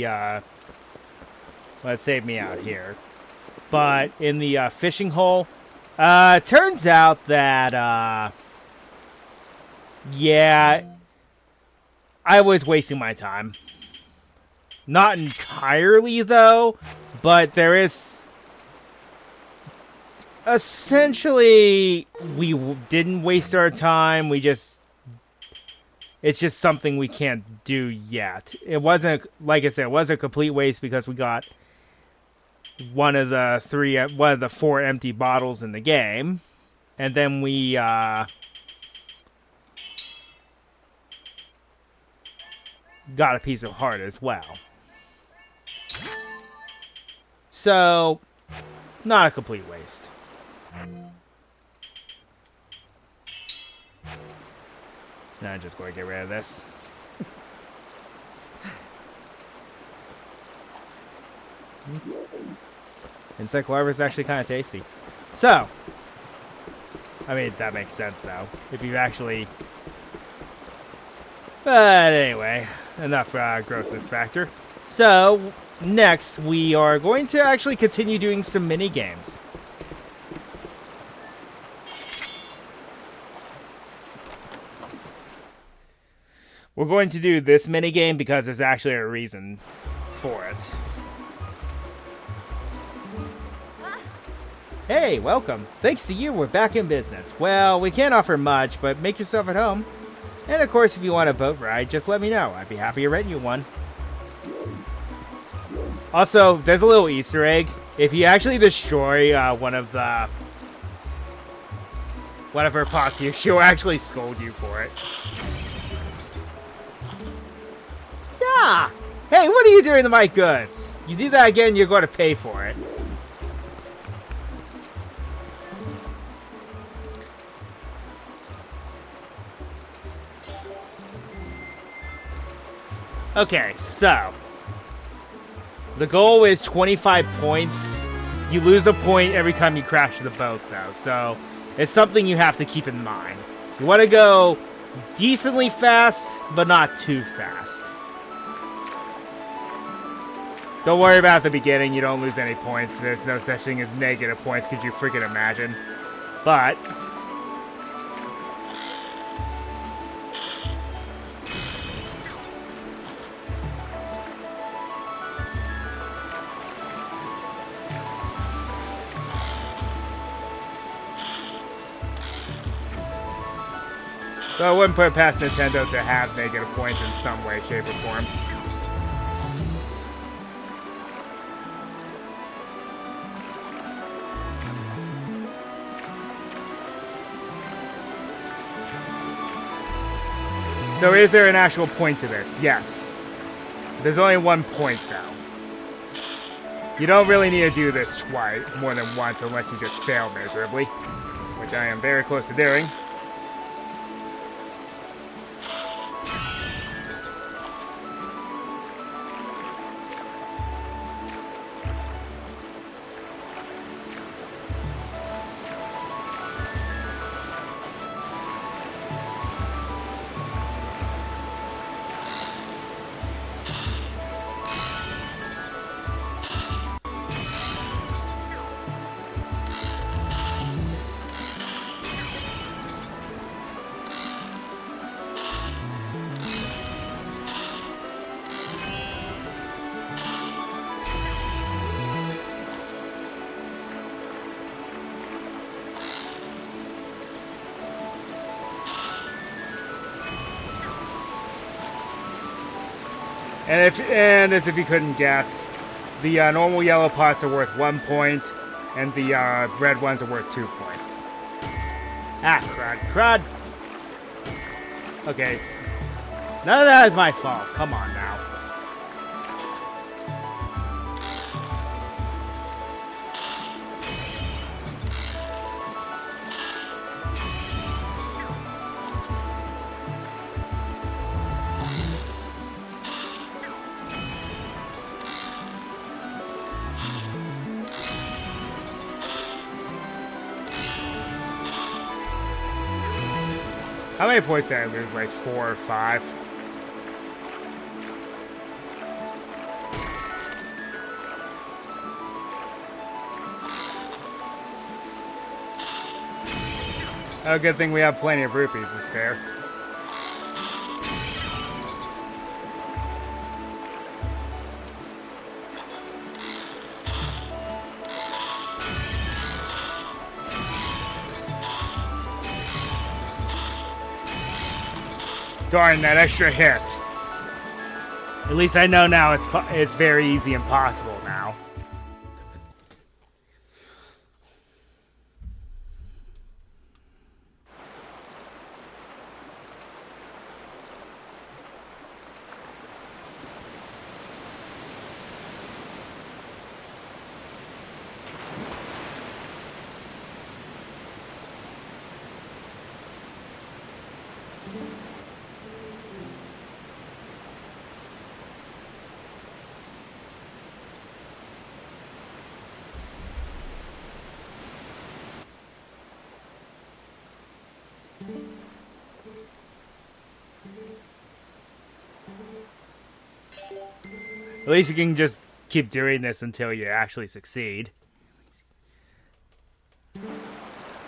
the, let's save me out here. But in the fishing hole, turns out that, yeah, I was wasting my time. Not entirely, though, but there is... Essentially, we didn't waste our time, we just... It's just something we can't do yet. It wasn't, like I said, it wasn't a complete waste because we got one of the 4 empty bottles in the game. And then we, got a piece of heart as well. So, not a complete waste. Now I'm just going to get rid of this. Insect larva is actually kind of tasty. So, I mean, that makes sense, though. If you actually... But anyway, enough grossness factor. So, next, we are going to actually continue doing some mini-games. We're going to do this minigame because there's actually a reason for it. Hey, welcome. Thanks to you, we're back in business. Well, we can't offer much, but make yourself at home. And of course, if you want a boat ride, just let me know. I'd be happy to rent you one. Also, there's a little Easter egg. If you actually destroy one of her pots here, she'll actually scold you for it. Yeah! Hey, what are you doing to my goods? You do that again, you're going to pay for it. Okay, so the goal is 25 points. You lose a point every time you crash the boat, though, so it's something you have to keep in mind. You want to go decently fast, but not too fast. Don't worry about the beginning, you don't lose any points. There's no such thing as negative points, could you freaking imagine? But... so I wouldn't put it past Nintendo to have negative points in some way, shape, or form. So is there an actual point to this? Yes. There's only one point, though. You don't really need to do this twice, more than once, unless you just fail miserably. Which I am very close to doing. And as if you couldn't guess, the normal yellow pots are worth 1 point, and the red ones are worth 2 points. Ah, crud. Okay. None of that is my fault. Come on now. How many points did I lose? Like 4 or 5? Oh, good thing we have plenty of rupees to spare. Darn, that extra hit. At least I know now it's very easy and possible now. At least you can just keep doing this until you actually succeed.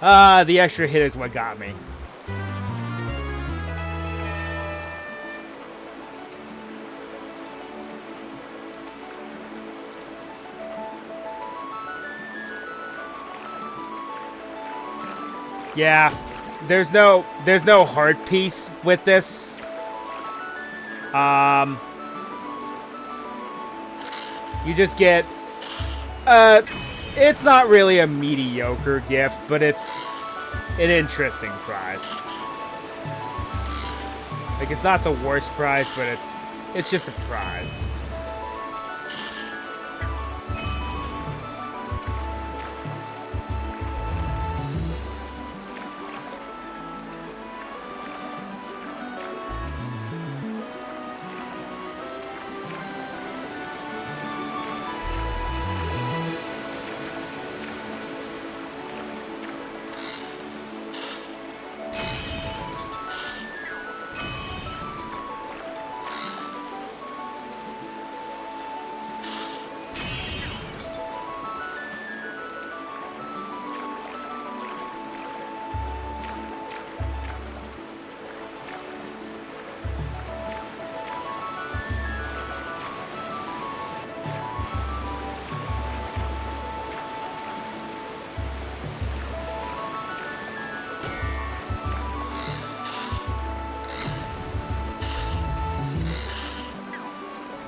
The extra hit is what got me. Yeah, there's no heart piece with this. You just get, it's not really a mediocre gift, but it's an interesting prize. Like, it's not the worst prize, but it's just a prize.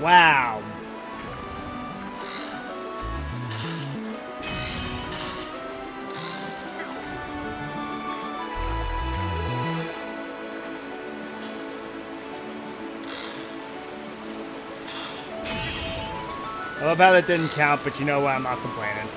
Wow. I love how that didn't count, but you know what? I'm not complaining.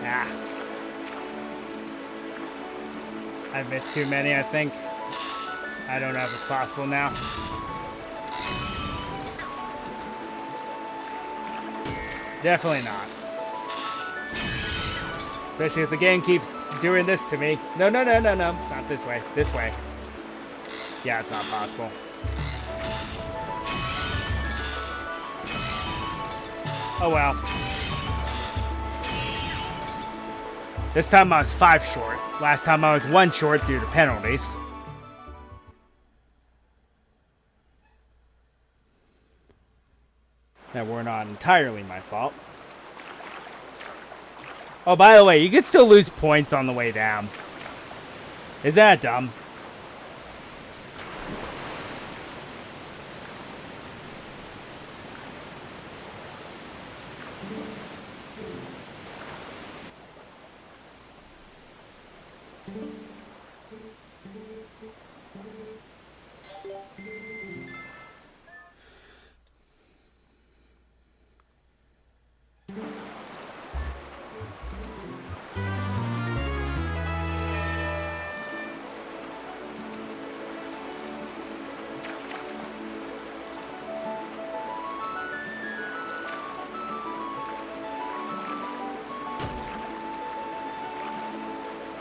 No. I've missed too many, I think. I don't know if it's possible now. Definitely not. Especially if the game keeps doing this to me. No. Not this way. This way. Yeah, it's not possible. Oh well. This time I was 5 short. Last time I was 1 short due to penalties. That were not entirely my fault. Oh, by the way, you can still lose points on the way down. Is that dumb?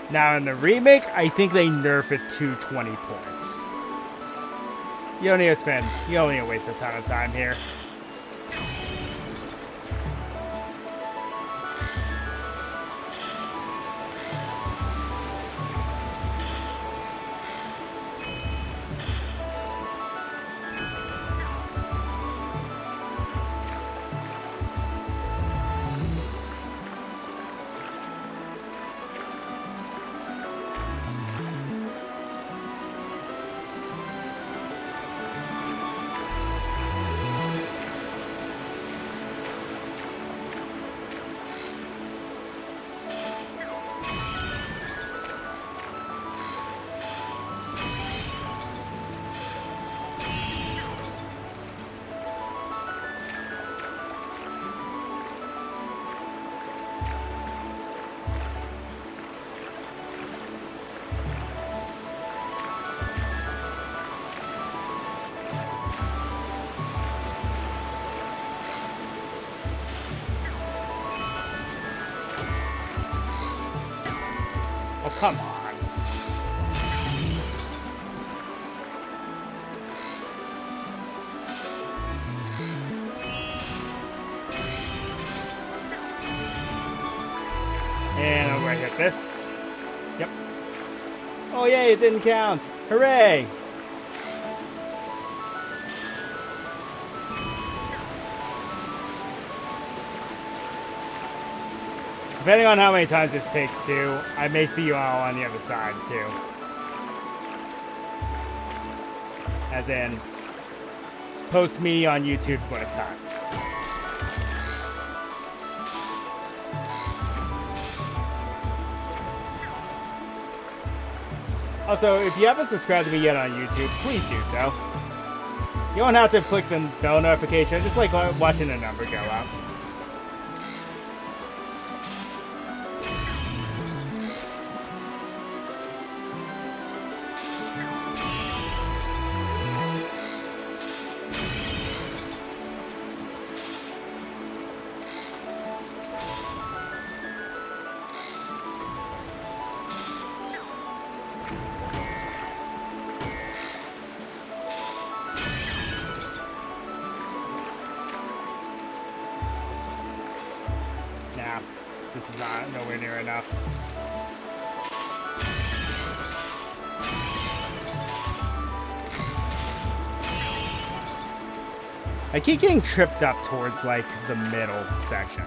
Now in the remake, I think they nerf it to 20 points. You don't need to waste a ton of time here. Oh, come on. And I'm gonna hit this. Yep. Oh, yay, it didn't count. Hooray! Depending on how many times this takes too, I may see you all on the other side too. As in, post me on YouTube's what it cut. Also, if you haven't subscribed to me yet on YouTube, please do so. You don't have to click the bell notification, just like watching a number go up. Nah, this is nowhere near enough. I keep getting tripped up towards like the middle section.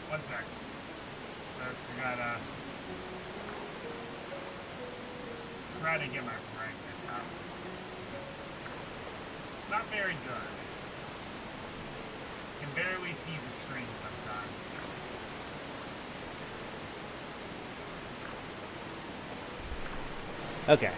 One sec. Folks, I gotta try to get my brightness up. It's not very good. I can barely see the screen sometimes. Okay.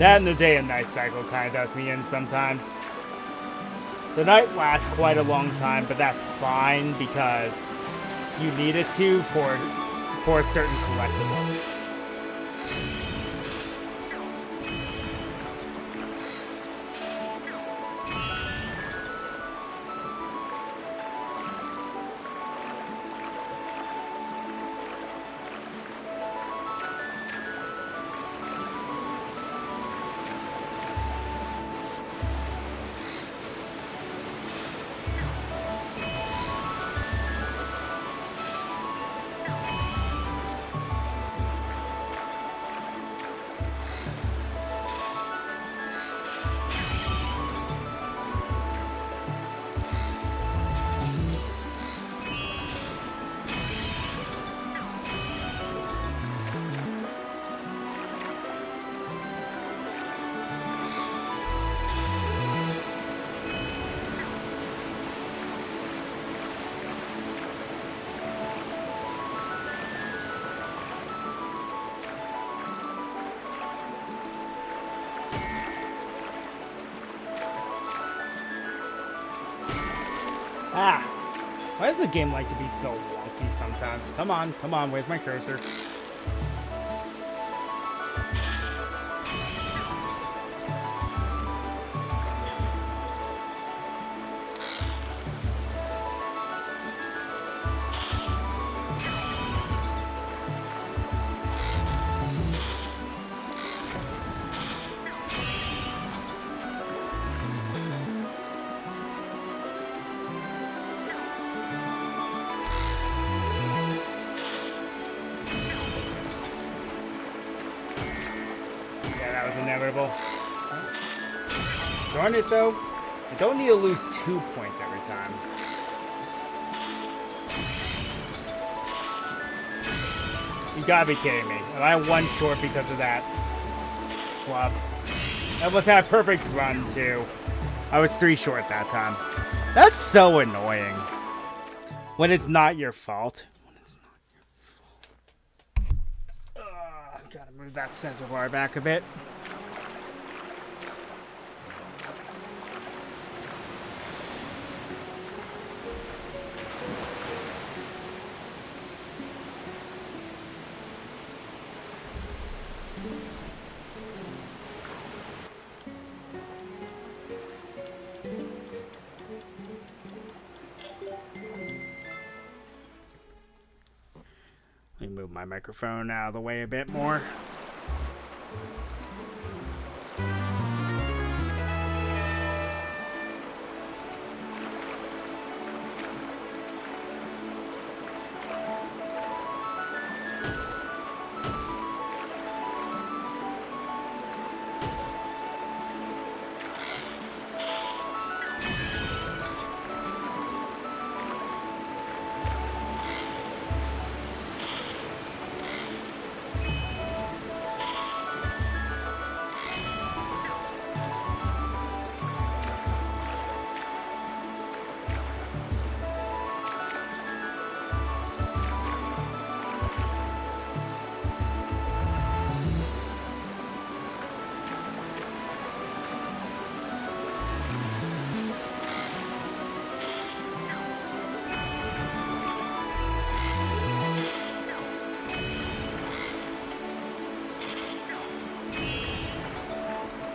That and the day and night cycle kind of does me in sometimes. The night lasts quite a long time, but that's fine because you need it to for a certain collectible. Ah! Why does the game like to be so wonky sometimes? Come on, where's my cursor? Inevitable. Darn it, though. I don't need to lose 2 points every time. You gotta be kidding me. Am I 1 short because of that flub? I almost had a perfect run, too. I was 3 short that time. That's so annoying. When it's not your fault. Gotta move that sensor bar back a bit. Let me move my microphone out of the way a bit more.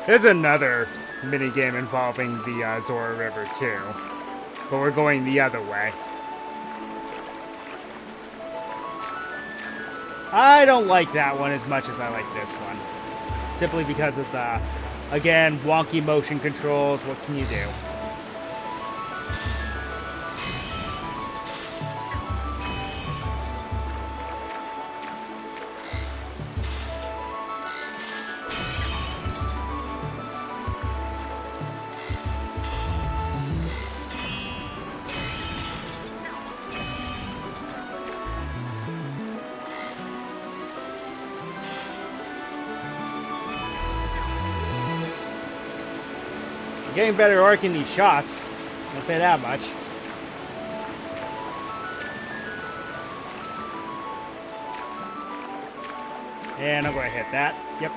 There's another minigame involving the Zora River, too. But we're going the other way. I don't like that one as much as I like this one. Simply because of the, again, wonky motion controls. What can you do? Getting better arcing these shots. I'll say that much. And I'm going to hit that. Yep.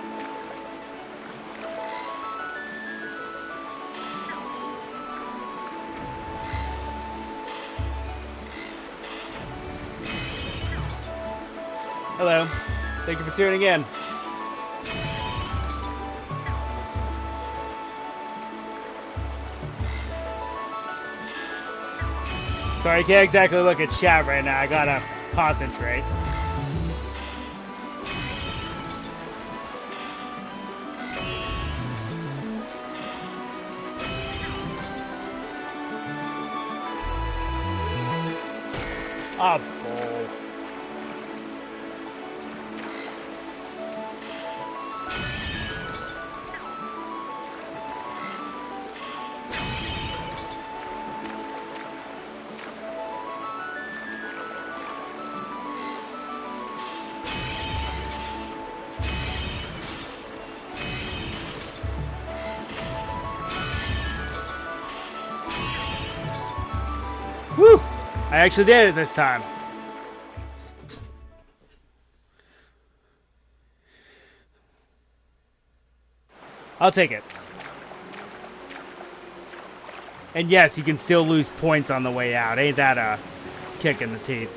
Hello. Thank you for tuning in. Sorry, I can't exactly look at chat right now. I gotta concentrate. Oh, bull. Woo! I actually did it this time. I'll take it. And yes, you can still lose points on the way out. Ain't that a kick in the teeth?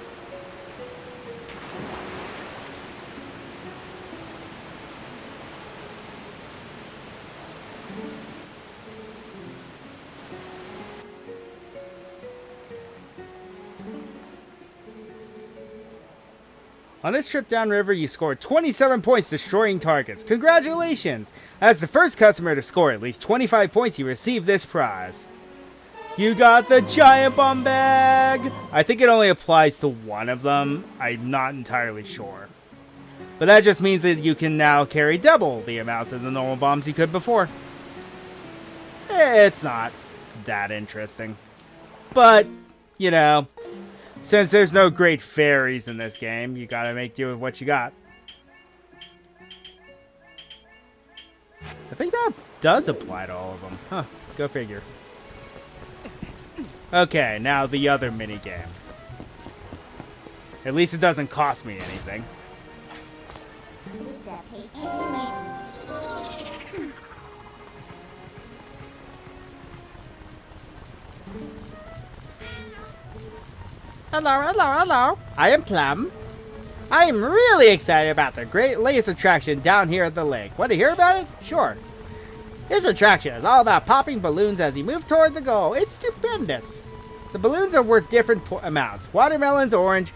On this trip downriver, you scored 27 points destroying targets. Congratulations! As the first customer to score at least 25 points, you receive this prize. You got the giant bomb bag! I think it only applies to one of them. I'm not entirely sure. But that just means that you can now carry double the amount of the normal bombs you could before. It's not that interesting. But, you know, since there's no great fairies in this game, you gotta make do with what you got. I think that does apply to all of them. Huh, go figure. Okay, now the other minigame. At least it doesn't cost me anything. Hello, hello, hello. I am Plum. I am really excited about the great latest attraction down here at the lake. Want to hear about it? Sure. This attraction is all about popping balloons as you move toward the goal. It's stupendous. The balloons are worth different amounts. Watermelon's orange.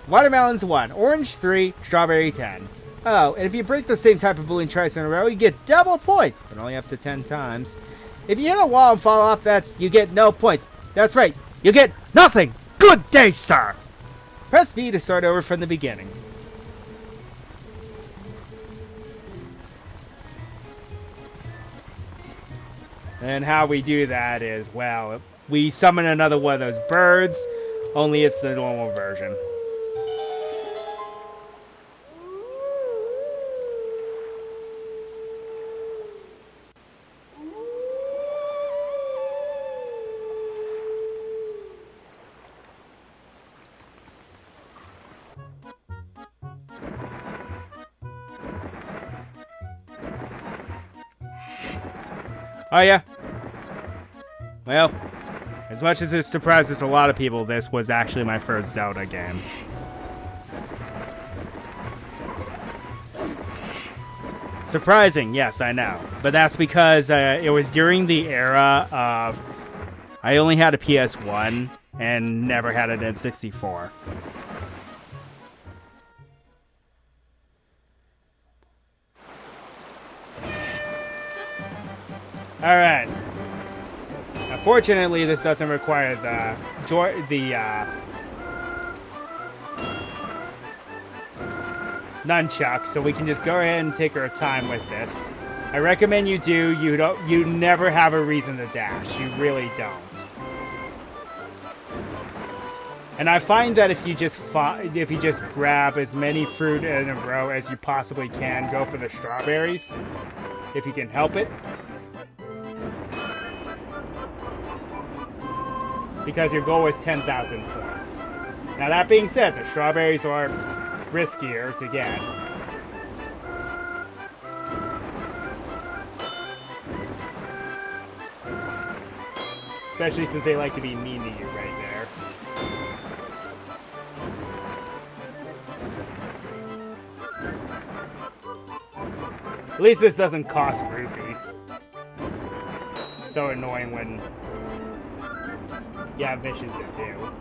Watermelon's 1. Orange 3. Strawberry 10. Oh, and if you break the same type of balloon twice in a row, you get double points, but only up to 10 times. If you hit a wall and fall off, you get no points. That's right. You get nothing. Good day, sir! Press B to start over from the beginning. And how we do that is, well, we summon another one of those birds, only it's the normal version. Oh, yeah. Well, as much as it surprises a lot of people, this was actually my first Zelda game. Surprising, yes, I know. But that's because it was during the era of... I only had a PS1 and never had an N64. Alright. Unfortunately, this doesn't require the nunchuck, so we can just go ahead and take our time with this. I recommend you do. You never have a reason to dash. You really don't. And I find that if you just grab as many fruit in a row as you possibly can, go for the strawberries, if you can help it. Because your goal is 10,000 points. Now that being said, the strawberries are riskier to get. Especially since they like to be mean to you right there. At least this doesn't cost rupees. It's so annoying when you have missions that do.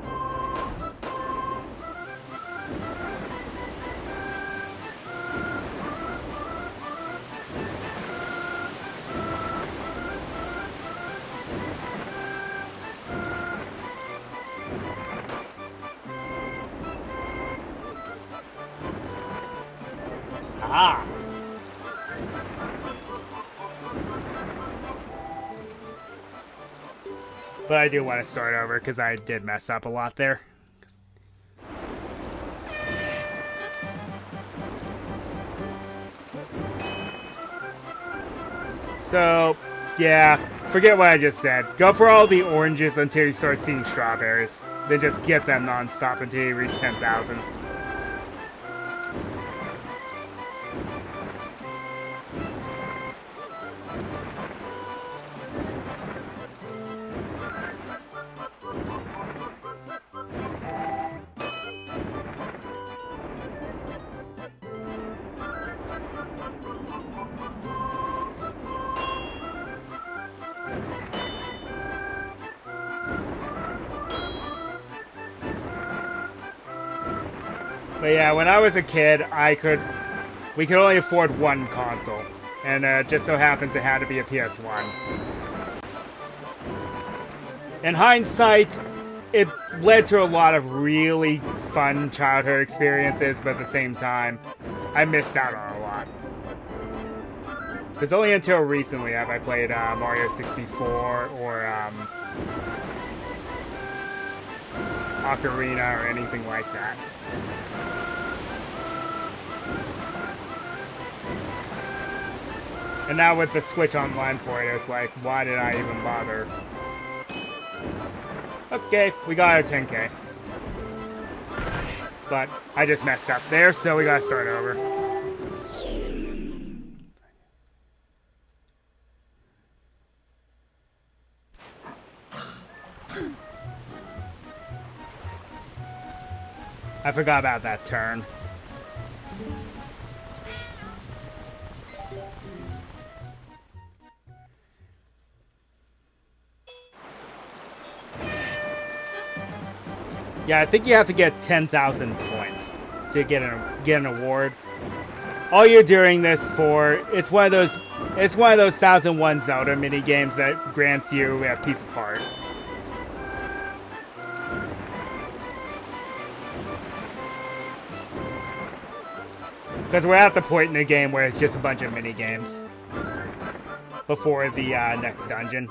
Ah! But I do want to start over because I did mess up a lot there. So, yeah, forget what I just said. Go for all the oranges until you start seeing strawberries. Then just get them non-stop until you reach 10,000. But yeah, when I was a kid, we could only afford one console, and it just so happens it had to be a PS1. In hindsight, it led to a lot of really fun childhood experiences, but at the same time, I missed out on a lot. Because only until recently have I played Mario 64 or Ocarina or anything like that. And now with the Switch Online port, it's like, why did I even bother? Okay, we got our 10K. But I just messed up there, so we gotta start over. I forgot about that turn. Yeah, I think you have to get 10,000 points to get an award. All you're doing this for, it's one of those 1001 Zelda mini games that grants you a piece of heart. Because we're at the point in the game where it's just a bunch of mini games before the next dungeon.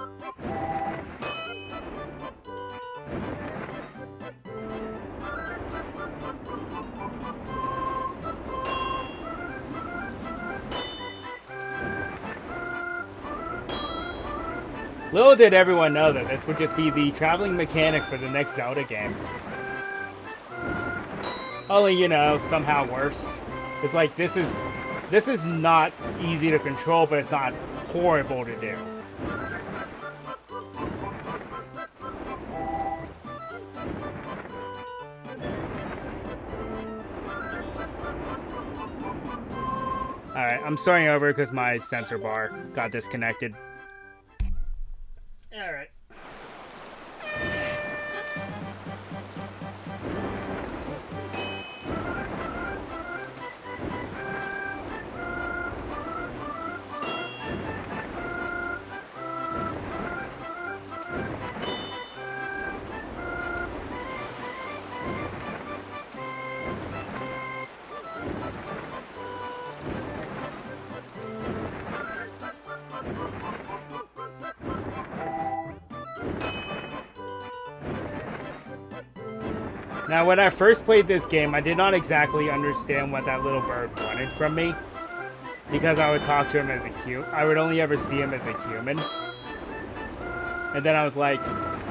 Little did everyone know that this would just be the traveling mechanic for the next Zelda game. Only, you know, somehow worse. It's like, this is not easy to control, but it's not horrible to do. Alright, I'm starting over because my sensor bar got disconnected. Alright. Now, when I first played this game, I did not exactly understand what that little bird wanted from me, because I would talk to him as a human. I would only ever see him as a human. And then I was like,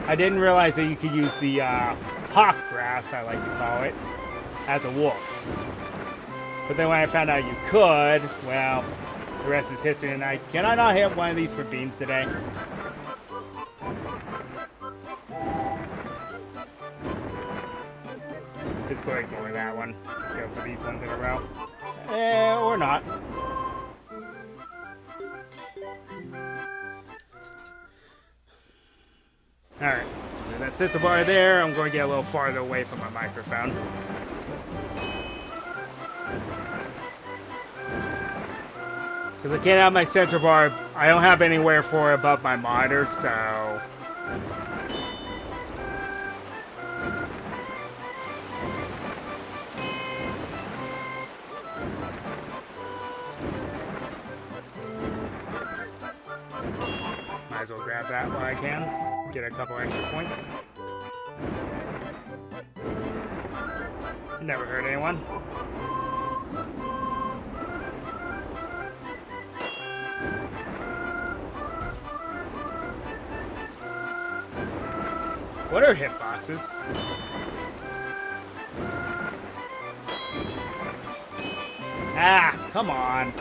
I didn't realize that you could use the hawk grass, I like to call it, as a wolf. But then when I found out you could, well, the rest is history. And can I not hit one of these for beans today? Just go ignore that one. Just go for these ones in a row. Or not. sensor bar there, I'm going to get a little farther away from my microphone. Because I can't have my sensor bar, I don't have anywhere for it above my monitor, so... Might as well grab that while I can. Get a couple extra points. Never hurt anyone. What are hitboxes? Ah, come on.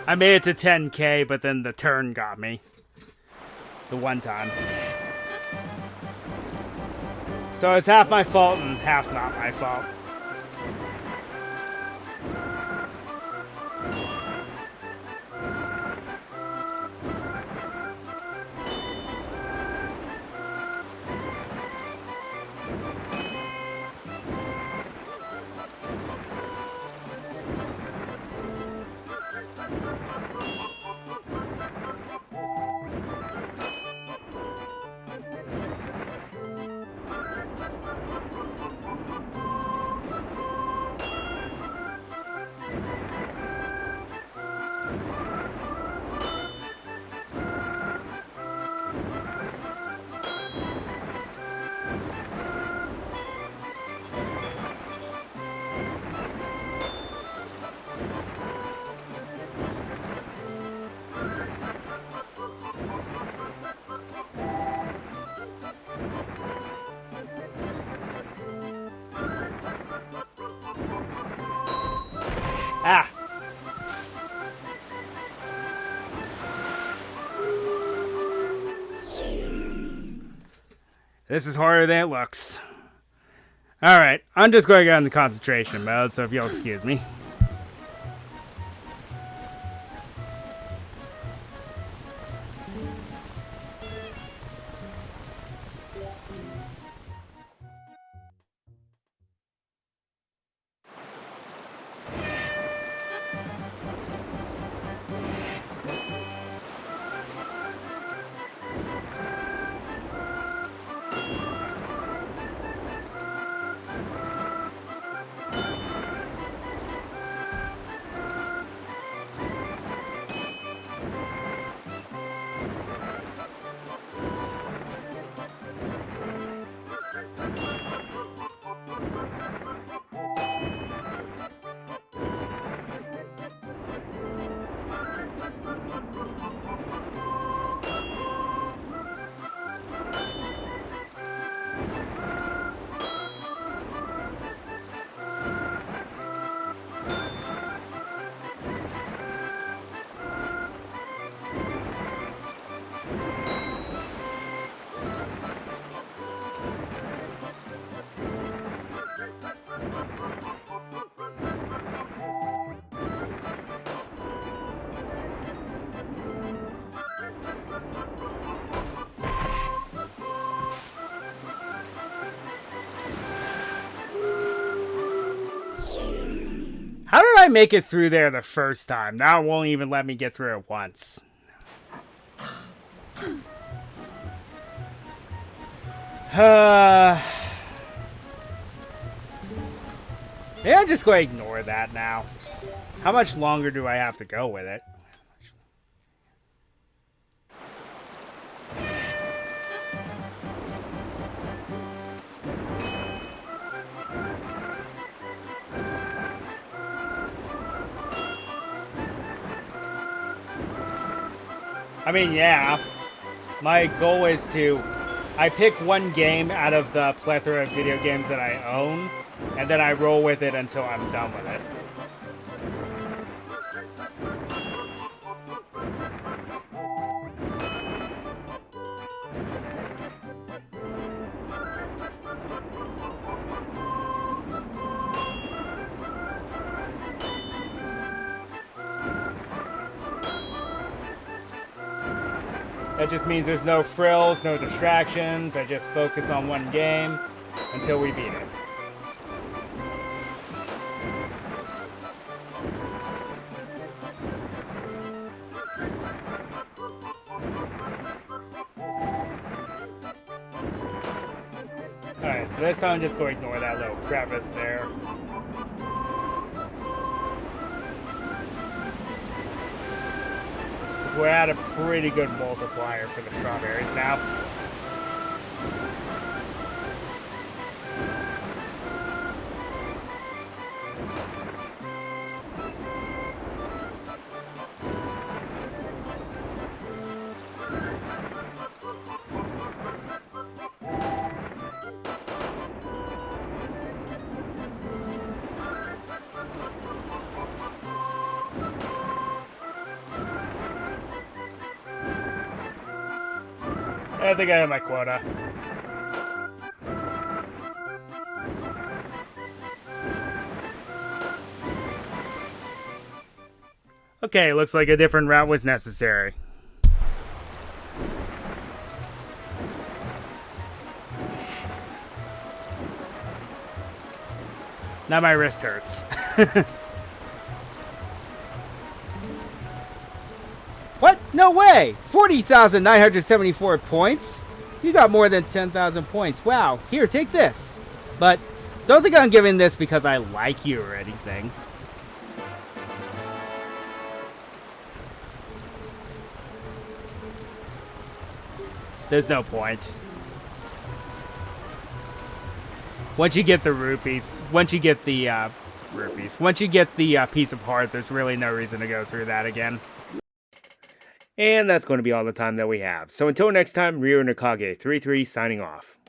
I made it to 10K, but then the turn got me. The one time. So it's half my fault and half not my fault. Ah! This is harder than it looks. Alright, I'm just going to get into concentration mode, so if you'll excuse me. How did I make it through there the first time? Now it won't even let me get through it once. Yeah, I'm just going to ignore that now. How much longer do I have to go with it? I mean, yeah. My goal is to... I pick one game out of the plethora of video games that I own, and then I roll with it until I'm done with it. That just means there's no frills, no distractions. I just focus on one game until we beat it. Alright, so this time I'm just going to ignore that little crevice there. We're at a pretty good multiplier for the strawberries now. I think I have my quota. Okay, looks like a different route was necessary. Now my wrist hurts. What? No way! 40,974 points? You got more than 10,000 points. Wow. Here, take this. But don't think I'm giving this because I like you or anything. There's no point. Once you get the rupees, once you get the piece of heart, there's really no reason to go through that again. And that's going to be all the time that we have. So until next time, Ryo Nakage 33 signing off.